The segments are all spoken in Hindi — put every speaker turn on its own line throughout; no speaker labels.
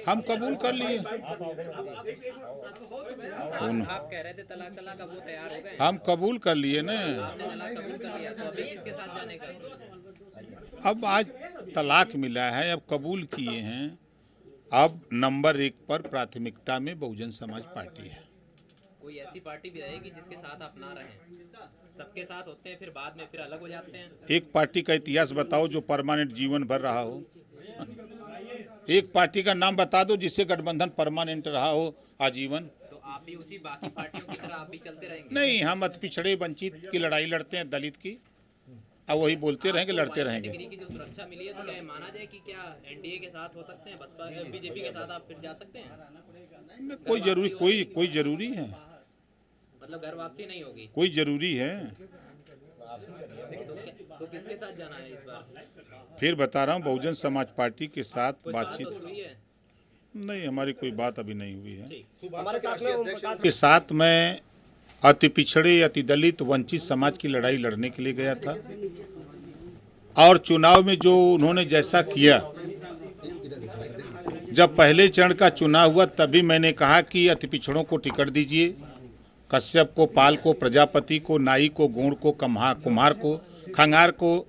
हम कबूल कर लिए।
आप कह रहे थे तलाक का वो तैयार हो गए,
हम कबूल कर लिए ना।
आपने तलाक कबूल कर लिया, तो अभी इसके साथ जाने का
अब आज तलाक मिला है, अब कबूल किए हैं। अब नंबर 1 पर प्राथमिकता में बहुजन समाज पार्टी है।
कोई ऐसी पार्टी भी रहेगी जिसके साथ आप ना रहें? सबके साथ होते हैं, फिर बाद में फिर अलग हो जाते हैं।
एक पार्टी का इतिहास बताओ जो परमानेंट जीवन भर रहा हो। एक पार्टी का नाम बता दो जिससे गठबंधन परमानेंट रहा हो आजीवन।
तो आप भी उसी बाकी पार्टियों की तरह आप भी चलते रहेंगे?
नहीं, हम अति पिछड़े वंचित की लड़ाई लड़ते हैं, दलित की। अब वही बोलते रहेंगे, लड़ते रहेंगे।
डिग्री की जो सुरक्षा मिली है, तो क्या माना जाए कि क्या एनडीए के साथ हो सकते हैं, बसपा बीजेपी के साथ आप फिर जा सकते हैं?
कोई जरूरी है?
मतलब घर वापसी नहीं होगी?
कोई जरूरी है?
तो किसके साथ जाना है इस बार?
फिर बता रहा हूँ, बहुजन समाज पार्टी के साथ बातचीत
हुई है?
नहीं, हमारी कोई बात अभी नहीं हुई है।
हमारे साथ
के साथ मैं अति पिछड़े, अति दलित, वंचित समाज की लड़ाई लड़ने के लिए गया था। और चुनाव में जो उन्होंने जैसा किया, जब पहले चरण का चुनाव हुआ तभी मैंने कहा कि अति पिछड़ों को टिकट दीजिए, कश्यप को, पाल को, प्रजापति को, नाई को, गोंड को, कुम्हार को, खंगार को,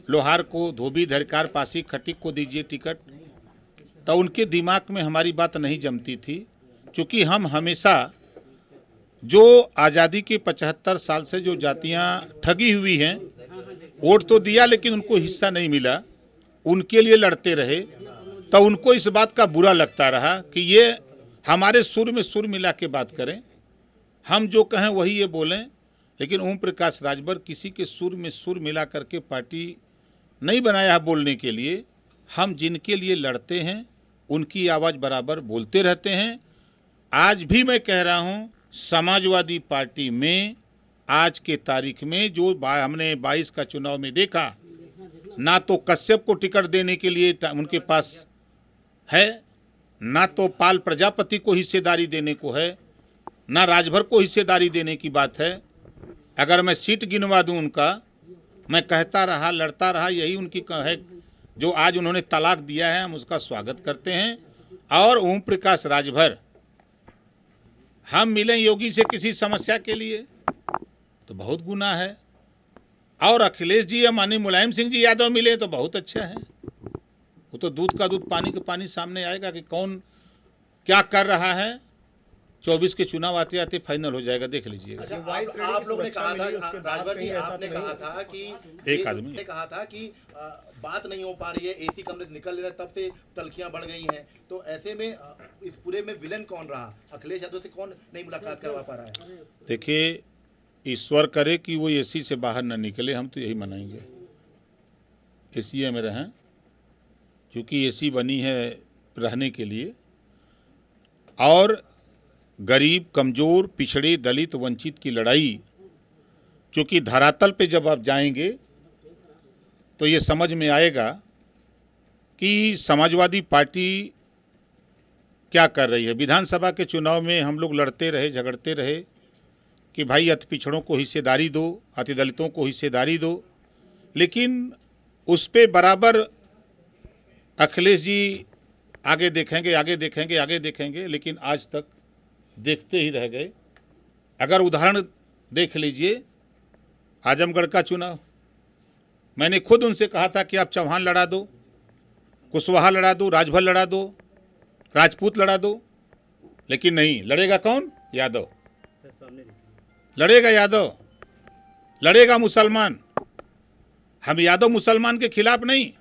लोहार को, धोबी, धरकार, पासी, खटिक को दीजिए टिकट। तो उनके दिमाग में हमारी बात नहीं जमती थी, क्योंकि हम हमेशा जो आज़ादी के 75 साल से जो जातियां ठगी हुई हैं, वोट तो दिया लेकिन उनको हिस्सा नहीं मिला, उनके लिए लड़ते रहे। तो उनको इस बात का बुरा लगता रहा कि ये हमारे सुर में सुर मिला के बात करें, हम जो कहें वही ये बोलें। लेकिन ओम प्रकाश राजभर किसी के सुर में सुर मिला करके पार्टी नहीं बनाया है बोलने के लिए। हम जिनके लिए लड़ते हैं उनकी आवाज़ बराबर बोलते रहते हैं। आज भी मैं कह रहा हूं, समाजवादी पार्टी में आज के तारीख में जो हमने 22 का चुनाव में देखा, ना तो कश्यप को टिकट देने के लिए उनके पास है, ना तो पाल प्रजापति को हिस्सेदारी देने को है, ना राजभर को हिस्सेदारी देने की बात है। अगर मैं सीट गिनवा दूं उनका, मैं कहता रहा, लड़ता रहा, यही उनकी है। जो आज उन्होंने तलाक दिया है, हम उसका स्वागत करते हैं। और ओम प्रकाश राजभर, हम मिलें योगी से किसी समस्या के लिए तो बहुत गुनाह है, और अखिलेश जी या माननीय मुलायम सिंह जी यादव मिले तो बहुत अच्छा है। वो तो दूध का दूध, पानी का पानी सामने आएगा कि कौन क्या कर रहा है। 24 के चुनाव आते आते फाइनल हो जाएगा, देख लीजिएगा।
अच्छा, आप लोग ने कहा था, राजभर जी आपने कहा था कि
एक आदमी ने
कहा था कि बात नहीं हो पा रही है, एसी कमरे से निकल रहे हैं, तब से तलखियां बढ़ गई हैं। तो ऐसे में इस पूरे में विलन कौन रहा? अखिलेश यादव से कौन नहीं मुलाकात करवा पा रहा है?
देखिए, ईश्वर करे कि वो एसी से बाहर न निकले, हम तो यही मनाएंगे, एसी में रहें, क्योंकि एसी बनी है रहने के लिए। और गरीब, कमजोर, पिछड़े, दलित, वंचित की लड़ाई, क्योंकि धरातल पे जब आप जाएंगे तो ये समझ में आएगा कि समाजवादी पार्टी क्या कर रही है। विधानसभा के चुनाव में हम लोग लड़ते रहे, झगड़ते रहे कि भाई अति पिछड़ों को हिस्सेदारी दो, अति दलितों को हिस्सेदारी दो, लेकिन उस पे बराबर अखिलेश जी आगे देखेंगे, आगे देखेंगे, आगे देखेंगे, लेकिन आज तक देखते ही रह गए। अगर उदाहरण देख लीजिए, आजमगढ़ का चुनाव, मैंने खुद उनसे कहा था कि आप चौहान लड़ा दो, कुशवाहा लड़ा दो, राजभर लड़ा दो, राजपूत लड़ा दो, लेकिन नहीं, लड़ेगा कौन? यादव लड़ेगा, यादव लड़ेगा, मुसलमान। हम यादव मुसलमान के खिलाफ नहीं,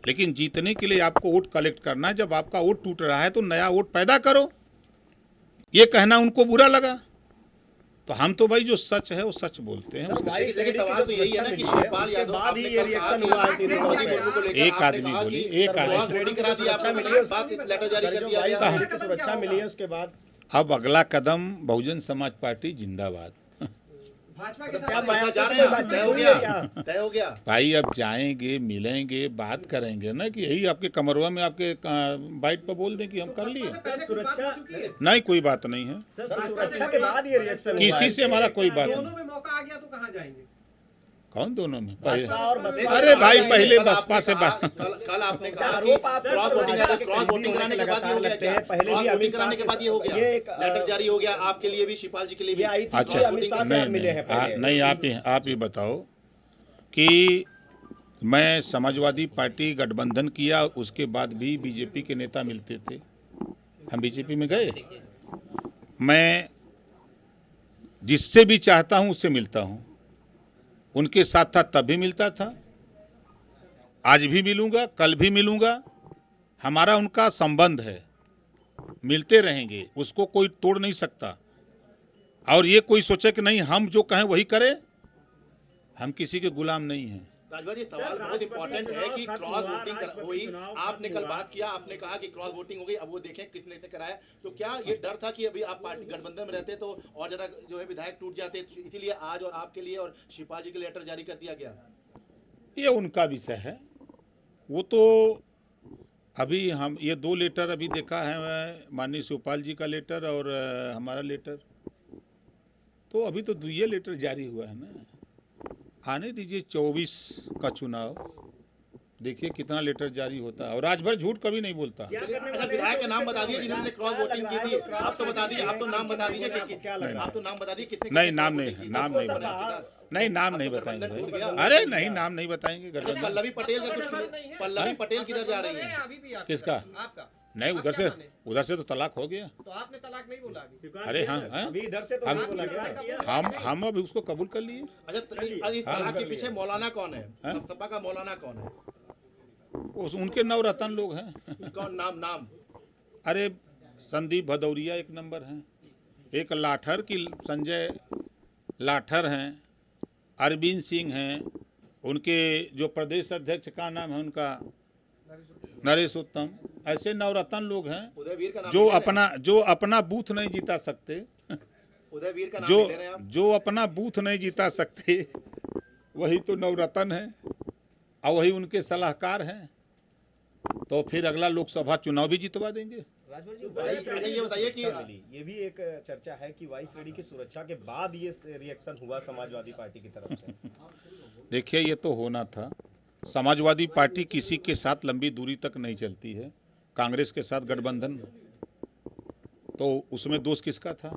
लेकिन जीतने के लिए आपको वोट कलेक्ट करना है। जब आपका वोट टूट रहा है तो नया वोट पैदा करो। ये कहना उनको बुरा लगा, तो हम तो भाई जो सच है वो सच बोलते हैं।
लेकिन सवाल तो यही है ना कि शिवपाल यादव बाद ही ये रिएक्शन हुआ है,
एक आदमी बोली, एक आदमी
रेडी करा दिया आपने, मिली है बात, लेटर जारी कर दिया गया,
सुरक्षा मिली है उसके बाद।
अब अगला कदम बहुजन समाज पार्टी जिंदाबाद।
भाजपा के साथ जा रहे हैं, तय हो गया
भाई। अब जाएंगे, मिलेंगे, बात करेंगे ना, कि यही आपके कमरवा में आपके बाइट पर बोल दें कि हम कर लिए।
सुरक्षा
नहीं, कोई बात नहीं है,
सुरक्षा के बाद ये रिएक्शन
किसी से हमारा कोई बात नहीं।
दोनों में मौका आ गया तो कहाँ जाएंगे?
कौन दोनों में
भाजपा और बसपा।
अरे भाई पहले
कल
बसपा
आपने
से
कहा-
बात
कल आपने कहा कि
आरोप आप
क्रॉस वोटिंग
भाजपा के
क्रॉस वोटिंग कराने के बाद ये हो गया
लगते
क्या?
हैं। पहले भी
क्रॉस
अमित
वोटिंग
शाह
कराने के बाद ये हो गया,
ये एक,
लेटर जारी हो गया आपके लिए भी, शिवपाल जी के लिए भी।
ये आई थी
अच्छा।
कि अमित शाह से आप मिले हैं पहले।
नहीं आप ही बताओ कि मैं समाजवादी पार्टी गठबंधन किया, उसके बाद भी बीजेपी के नेता मिलते थे, हम बीजेपी में गए। मैं जिससे भी चाहता हूं उससे मिलता हूं, उनके साथ था तब भी मिलता था, आज भी मिलूंगा, कल भी मिलूंगा। हमारा उनका संबंध है, मिलते रहेंगे, उसको कोई तोड़ नहीं सकता। और ये कोई सोचे कि नहीं हम जो कहें वही करें, हम किसी के गुलाम नहीं हैं।
राजभर ये सवाल बहुत इंपॉर्टेंट है कि क्रॉस वोटिंग हुई, आपने कल बात किया, आपने कहा कि क्रॉस वोटिंग हो गई, अब वो देखें किसने से कराया। तो क्या ये डर था कि अभी आप पार्टी गठबंधन में रहते तो और ज्यादा जो है विधायक टूट जाते, इसीलिए आज और आपके लिए और शिवपाल जी के लिए लेटर जारी कर दिया गया?
ये उनका विषय है, वो तो अभी हम ये 2 लेटर अभी देखा है, माननीय शिवपाल जी का लेटर और हमारा लेटर, तो अभी तो 2 लेटर जारी हुआ है ना। आने दीजिए 24 का चुनाव, देखिए कितना लेटर जारी होता है। और राजभर झूठ कभी नहीं बोलता।
अच्छा, विधायक का नाम बता दीजिए जिन्होंने क्रॉस वोटिंग की थी, आप तो बता दीजिए, आप तो नाम बता दीजिए, आप तो नाम बता दीजिए कितने
नहीं नाम नहीं बताएंगे भाई। अरे नहीं नाम नहीं बताएंगे।
अच्छा, पल्लवी पटेल का कुछ, पल्लवी पटेल किधर जा रही है?
अभी भी
किसका?
आपका
नहीं, उधर से तो तलाक हो गया।
तो आपने तलाक नहीं बोला अभी।
अरे हाँ हैं?
अभी इधर से तो
हम-
नहीं बोला गया।
हम अभी उसको कबूल कर लिए।
अच्छा, इस तलाक के पीछे मौलाना कौन है? सपा का मौलाना कौन है?
उनके नवरत्न लोग हैं।
कौन? नाम?
अरे संदीप भदौरिया एक नंबर हैं, एक लाठर की संजय लाठर हैं, अरविंद सिंह हैं, उनके जो प्रदेश अध्यक्ष का नाम है उनका नरेश उत्तम। ऐसे नवरत्न लोग हैं
उदयवीर का नाम
जो अपना बूथ नहीं जीता सकते,
उदयवीर का नाम ले रहे हैं आप?
जो अपना बूथ नहीं जीता सकते वही तो नवरत्न है और वही उनके सलाहकार हैं। तो फिर अगला लोकसभा चुनाव भी जितवा देंगे।
राजभर जी,
अच्छा, ये बताइए कि
ये भी एक चर्चा है कि वाई श्रेणी की सुरक्षा के बाद ये रिएक्शन हुआ समाजवादी पार्टी की तरफ से।
देखिए ये तो होना था। समाजवादी पार्टी किसी के साथ लंबी दूरी तक नहीं चलती है। कांग्रेस के साथ गठबंधन, तो उसमें दोष किसका था?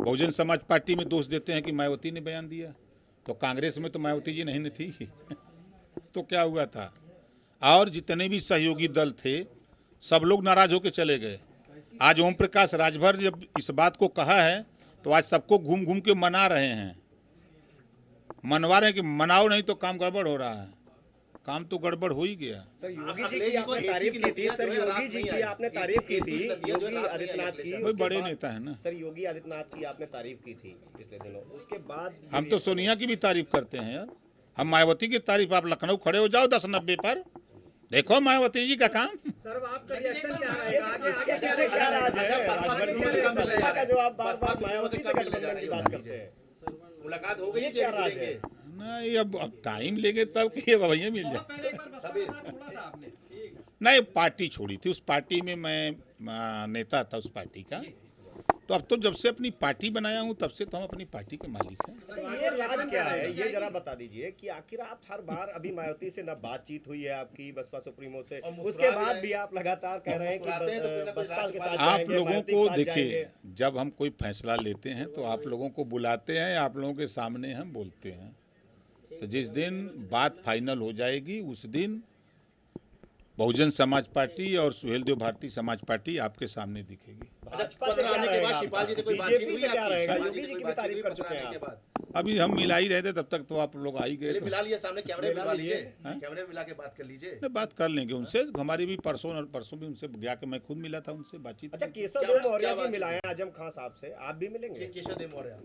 बहुजन समाज पार्टी में दोष देते हैं कि मायावती ने बयान दिया, तो कांग्रेस में तो मायावती जी नहीं थी। तो क्या हुआ था? और जितने भी सहयोगी दल थे सब लोग नाराज होकर चले गए। आज ओम प्रकाश राजभर जब इस बात को कहा है तो आज सबको घूम घूम के मना रहे हैं, मनवा रहे हैं कि मनाओ नहीं तो काम गड़बड़ हो रहा है। काम तो गड़बड़ हो ही गया।
सर योगी जी की आपने तारीफ की थी, सर योगी जी की आपने तारीफ की थी, योगी आदित्यनाथ की।
कोई बड़े नेता है ना।
सर योगी आदित्यनाथ की आपने तारीफ की थी पिछले दिनों, उसके बाद
हम तो सोनिया की भी तारीफ करते हैं यार। हम मायावती की तारीफ, आप लखनऊ खड़े हो जाओ 10-90 पर, देखो मायावती जी का काम।
सर आपका रिएक्शन क्या रहेगा? आगे क्या राज है? राजभर जी का जो आप बार-बार मायावती से गठबंधन की बात करते हैं,
मुलाकात हो गई है?
क्या राज है?
नहीं अब टाइम लेंगे तब कि अब भैया मिल जाए।
पहले एक बार बसपा का साथ छोड़ा था आपने।
नहीं, पार्टी छोड़ी थी, उस पार्टी में मैं नेता था उस पार्टी का। तो अब तो जब से अपनी पार्टी बनाया हूँ तब से तो हम अपनी पार्टी के मालिक हैं।
तो ये राज क्या है, ये जरा बता दीजिए कि आखिर आप हर बार, अभी मायावती से ना बातचीत हुई है आपकी बसपा सुप्रीमो से, उसके बाद भी आप लगातार कह रहे हैं कि बसपा के साथ
आप
जाएंगे,
लोगों
मायावती
को
के साथ
देखिए,
जाएंगे।
जब हम कोई फैसला लेते हैं तो आप लोगों को बुलाते हैं, आप लोगों के सामने हम बोलते हैं। तो जिस दिन बात फाइनल हो जाएगी उस दिन बहुजन समाज पार्टी और सुहेलदेव भारती समाज पार्टी आपके सामने दिखेगी।
भाजपा से
आने के बाद शिवपाल जी से कोई बातचीत हुई?
क्या रहेगा?
आपकी?
योगी जी की भी तारीफ कर चुके हैं
आने के
आप।
बाद
अभी हम मिला ही रहे थे, तब तक तो आप लोग आ ही गए।
चलिए
तो
मिला लिए, सामने कैमरे मिला लीजिए,
हैं?
कैमरे मिला के बात कर लीजिए।
नहीं, बात कर लेंगे उनसे। हमारी भी परसों भी उनसे गया कि मैं खुद मिला था उनसे, बातचीत।
अच्छा, केशव देव मौर्य भी मिलाए आजम खान साहब से, आप भी मिलेंगे?
केशव देव मौर्य,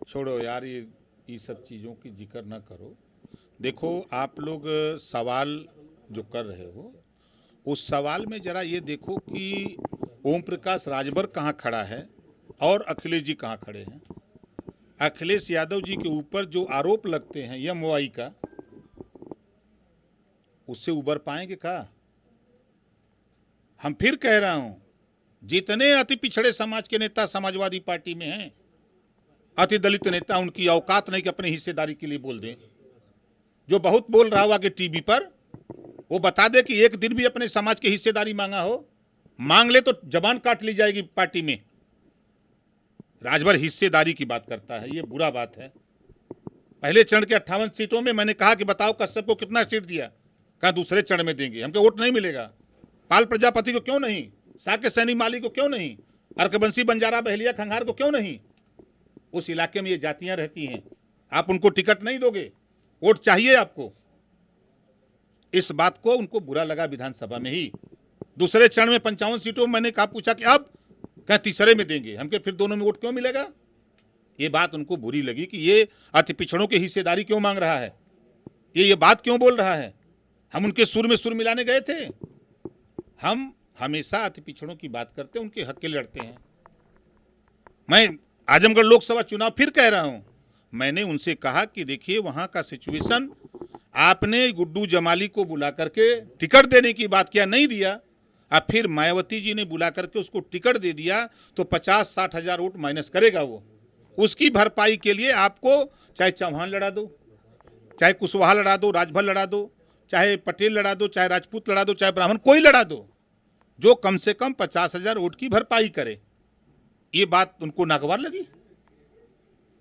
छोड़ो यार, ये सब चीज़ों की जिक्र ना करो। देखो आप लोग सवाल जो कर रहे हो उस सवाल में जरा ये देखो कि ओम प्रकाश राजभर कहाँ खड़ा है और अखिलेश जी कहाँ खड़े हैं। अखिलेश यादव जी के ऊपर जो आरोप लगते हैं एमओआई का, उससे उबर पाएंगे क्या? हम फिर कह रहा हूं, जितने अति पिछड़े समाज के नेता समाजवादी पार्टी में हैं, अति दलित नेता, उनकी औकात नहीं कि अपनी हिस्सेदारी के लिए बोल दें। जो बहुत बोल रहा होगा कि टीवी पर, वो बता दे कि एक दिन भी अपने समाज की हिस्सेदारी मांगा हो, मांग ले तो जबान काट ली जाएगी पार्टी में। राजभर हिस्सेदारी की बात करता है, ये बुरा बात है। पहले चरण के 58 सीटों में मैंने कहा कि बताओ कश्यप को कितना सीट दिया, कहा दूसरे चरण में देंगे, हमको वोट नहीं मिलेगा। पाल प्रजापति को क्यों नहीं, साके सैनी माली को क्यों नहीं, अर्कबंसी बंजारा बहलिया खंगार को क्यों नहीं। उस इलाके में ये जातियां रहती हैं, आप उनको टिकट नहीं दोगे, वोट चाहिए आपको। इस बात को उनको बुरा लगा विधानसभा में ही। दूसरे चरण में 55 सीटों में मैंने कहा, पूछा कि अब क्या तीसरे में देंगे, हमके फिर दोनों में वोट क्यों मिलेगा। ये बात उनको बुरी लगी कि ये अति पिछड़ों की हिस्सेदारी क्यों मांग रहा है, ये बात क्यों बोल रहा है। हम उनके सुर में सुर मिलाने गए थे। हम हमेशा अति पिछड़ों की बात करते हैं, उनके हक के लिए लड़ते हैं। मैं आजमगढ़ लोकसभा चुनाव फिर कह रहा हूं, मैंने उनसे कहा कि देखिए वहां का सिचुएशन, आपने गुड्डू जमाली को बुला करके टिकट देने की बात किया, नहीं दिया। अब फिर मायावती जी ने बुला करके उसको टिकट दे दिया तो 50-60 हजार वोट माइनस करेगा वो। उसकी भरपाई के लिए आपको चाहे चौहान लड़ा दो, चाहे कुशवाहा लड़ा दो, राजभर लड़ा दो, चाहे पटेल लड़ा दो, चाहे राजपूत लड़ा दो, चाहे ब्राह्मण, कोई लड़ा दो, जो कम से कम 50,000 वोट की भरपाई करे। ये बात उनको नागवार लगी,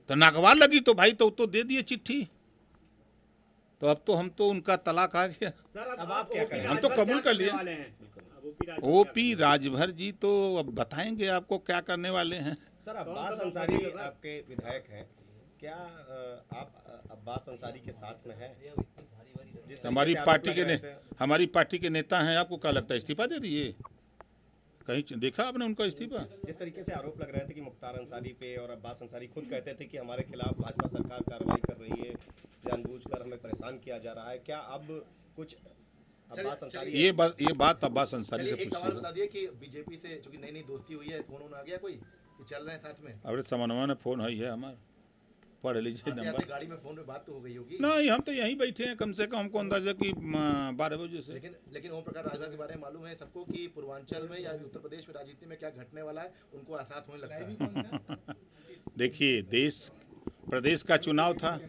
तो नागवार लगी तो भाई तो दे दिए चिट्ठी। तो अब तो हम तो उनका तलाक आ गया,
अब आप क्या करें?
हम तो कबूल कर लिया। ओपी राजभर जी तो अब बताएंगे आपको क्या करने वाले हैं।
सर, अब्बास अंसारी आपके विधायक हैं, क्या आप अब्बास अंसारी के साथ में हैं?
हमारी पार्टी के नेता हैं, आपको क्या लगता है इस्तीफा दे दिए? कहीं देखा आपने उनका इस्तीफा?
जिस तरीके से आरोप लग रहे थे कि मुख्तार अंसारी पे और अब्बास अंसारी खुद कहते थे कि हमारे खिलाफ भाजपा सरकार कार्रवाई कर रही है, जानबूझकर हमें परेशान किया जा रहा है, क्या अब कुछ अब्बास अंसारी
ये बात अब्बास अंसारी से
एक सवाल
पूछिए।
बता दिए कि बीजेपी से चूंकि नई दोस्ती हुई है, फोन आ गया कोई कि चल रहे हैं साथ में?
अरे समन्वय फोन है हमारा, पढ़ लीजिए नंबर।
गाड़ी में फोन पे बात तो हो गई होगी।
नहीं, हम तो यहीं बैठे हैं, कम से कम हमको अंदाजा कि 12 बजे से।
लेकिन ओम प्रकाश राजभर के बारे में मालूम है सबको कि पूर्वांचल में या उत्तर प्रदेश में राजनीति में क्या घटने वाला है, उनको आसात होने लगता है।
देखिए, प्रदेश का चुनाव था,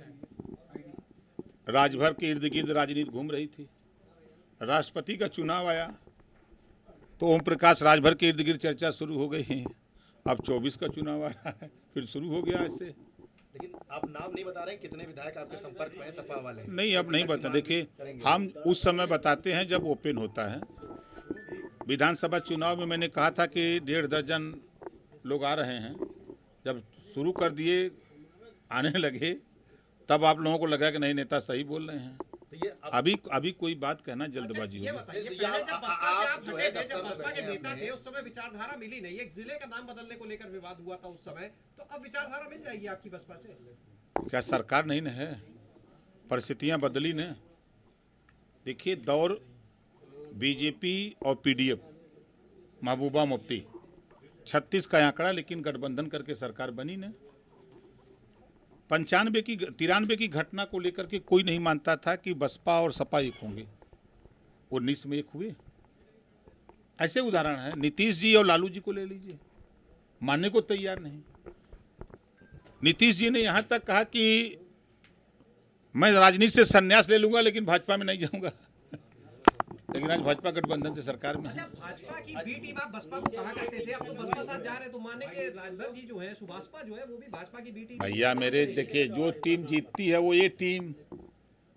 राजभर के इर्द गिर्द राजनीति घूम रही थी। राष्ट्रपति का चुनाव आया तो ओम प्रकाश राजभर के इर्द गिर्द चर्चा शुरू हो गई है। अब 24 का चुनाव आ रहा है, फिर शुरू हो गया ऐसे।
लेकिन आप नाम नहीं बता रहे हैं, कितने विधायक आपके संपर्क में हैं सपा वाले?
नहीं, अब नहीं बता। देखिए, हम उस समय बताते हैं जब ओपन होता है। विधानसभा चुनाव में मैंने कहा था कि 1.5 दर्जन लोग आ रहे हैं। जब शुरू कर दिए, आने लगे, तब आप लोगों को लगा कि नहीं, नेता सही बोल रहे हैं।
तो ये
अभी कोई बात कहना जल्दबाजी होगी।
बसपा के नेता थे उस समय विचारधारा मिली नहीं, एक जिले का नाम बदलने को लेकर विवाद हुआ था उस समय, तो अब विचारधारा मिल जाएगी आपकी बसपा से?
क्या सरकार नहीं न है, परिस्थितियां बदली न। देखिए, दौर बीजेपी और पीडीएफ, महबूबा मुफ्ती 36 का आंकड़ा, लेकिन गठबंधन करके सरकार बनी न। 93 की घटना को लेकर के कोई नहीं मानता था कि बसपा और सपा एक होंगे, 19 में एक हुए। ऐसे उदाहरण है, नीतीश जी और लालू जी को ले लीजिए, मानने को तैयार नहीं। नीतीश जी ने यहां तक कहा कि मैं राजनीति से संन्यास ले लूंगा लेकिन भाजपा में नहीं जाऊंगा। लेकिन आज भाजपा गठबंधन से सरकार में है।
भाजपा की बी टीम आप बसपा को कहा करते थे, अब तो बसपा साथ जा रहे हैं, तो माने के राजभर जी जो है, सुभाषपा जो है, वो भी भाजपा की बी टीम।
भैया मेरे, देखिए, जो टीम जीतती है वो ए टीम,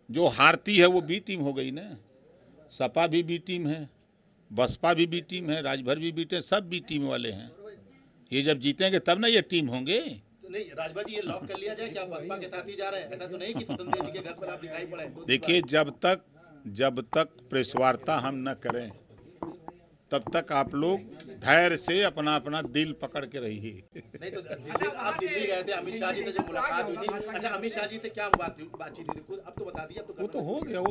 जो हारती है वो बी टीम हो गई ना। सपा भी बी टीम है, बसपा भी बी टीम है, राजभर भी बी टीम, सब बी टीम वाले हैं। ये जब जीतेंगे तब ना ये टीम होंगे।
नहीं, राजभर जी, ये लॉक कर लिया जाए कि आप बसपा के साथ ही जा रहे हैं? ऐसा तो नहीं कि स्वतंत्र देव जी के घर पर आप दिखाई पड़े?
देखिए, जब तक प्रेस वार्ता हम न करें तब तक आप लोग धैर्य से अपना दिल पकड़ के रहिए।
नहीं तो आप दिल्ली गए थे, अमित शाह जी से जब मुलाकात हुई थी, अच्छा अमित शाह जी से क्या बातचीत हुई थी? अब तो बता दिया, अब तो
वो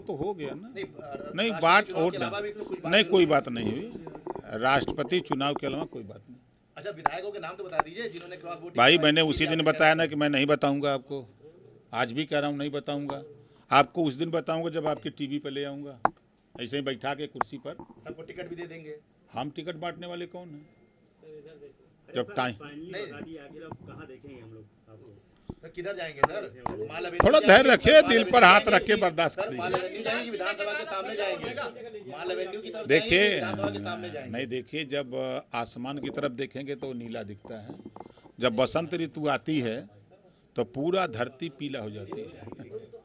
तो हो गया ना। नहीं,
बात
बात
और
नहीं, कोई बात नहीं हुई। राष्ट्रपति चुनाव के अलावा कोई बात नहीं।
अच्छा, विधायकों के नाम तो बता दीजिए जिन्होंने क्रॉस वोटिंग।
भाई, मैंने उसी दिन बताया ना कि मैं नहीं बताऊंगा आपको, आज भी कह रहा हूं नहीं बताऊंगा आपको। उस दिन बताऊंगा जब आपके टीवी पे ले आऊंगा, ऐसे ही बैठा के कुर्सी पर।
सबको टिकट भी दे देंगे।
हम टिकट बांटने वाले कौन हैं? जब टाइम
सर किधर जाएंगे सर? माल एवेन्यू
थोड़ा
जाएंगे?
धैर्य रखिए,
माल
दिल पर
एवेन्यू
हाथ
जाएंगे
रख के
कि-
बर्दाश्त
सर, माल
करिए।
एवेन्यू जाएंगे, विधानसभा के सामने जाएंगे? माल एवेन्यू की तरफ
देखिए
जाएंगे, विधानसभा के सामने जाएंगे?
नहीं, देखिए जब आसमान की तरफ देखेंगे तो नीला दिखता है, जब बसंत ऋतु आती है तो पूरा धरती पीला हो जाती है।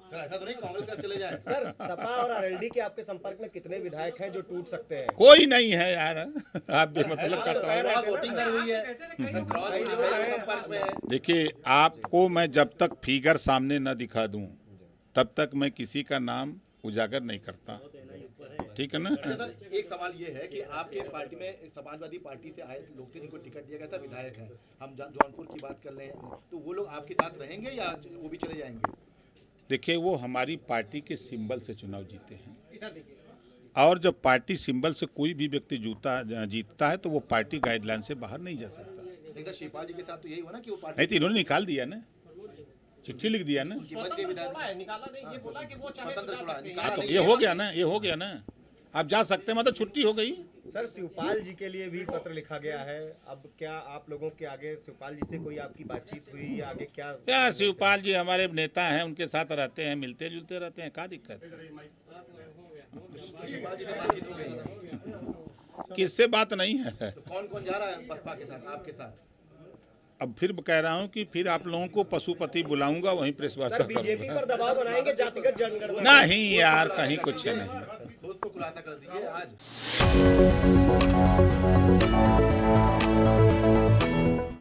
सर ऐसा तो नहीं कांग्रेस का चले जाए?
सर सपा और आरएलडी के आपके संपर्क में कितने विधायक हैं जो टूट सकते हैं?
कोई नहीं है यार, आप बेमतलब का सवाल।
क्रॉस वोटिंग कर हुई है, क्रॉस वोटिंग के संपर्क में है।
देखिए आपको मैं जब तक फिगर सामने न दिखा दूं तब तक मैं किसी का नाम उजागर नहीं करता, ठीक है ना।
अच्छा सर, एक सवाल ये है कि आपके पार्टी में एक समाजवादी पार्टी से आए लोग थे जिनको टिकट दिया गया था, विधायक हैं, हम जौनपुर की बात कर लें, तो वो लोग आपके साथ रहेंगे या वो भी चले जाएंगे?
देखिए वो हमारी पार्टी के सिंबल से चुनाव जीते हैं, और जब पार्टी सिंबल से कोई भी व्यक्ति जीतता है तो वो पार्टी गाइडलाइन से बाहर नहीं जा सकता।
लेकिन शिवपाल जी के साथ तो यही हुआ ना कि वो पार्टी
नहीं तो इन्होंने निकाल दिया ना, चिट्ठी लिख दिया ना।
की बच के विधायक
निकाला नहीं, ये बोला कि वो चाहे
स्वतंत्र
जा
छोड़ा,
सकते हैं।
निकाला
हाँ, तो
नहीं।
ये हो गया ना, ये हो गया ना, आप जा सकते हैं, मतलब छुट्टी हो गई।
सर शिवपाल जी के लिए भी पत्र लिखा गया है, अब क्या आप लोगों के आगे शिवपाल जी से कोई आपकी बातचीत हुई या आगे क्या?
क्या शिवपाल जी हमारे नेता हैं, उनके साथ रहते हैं, मिलते जुलते रहते हैं, क्या दिक्कत है?
शिवपाल जी से बातचीत हो गई,
किससे बात नहीं है।
तो कौन कौन जा रहा है बसपा के साथ, आपके साथ?
अब फिर कह रहा हूँ कि फिर आप लोगों को पशुपति बुलाऊंगा, वहीं प्रेस वार्ता
सर बीजेपी
करूंगा।
पर दबाव बनाएंगे जातिगत जनगणना?
नहीं यार, कहीं कुछ नहीं।
ठोस तो खुलासा कर दीजिए आज।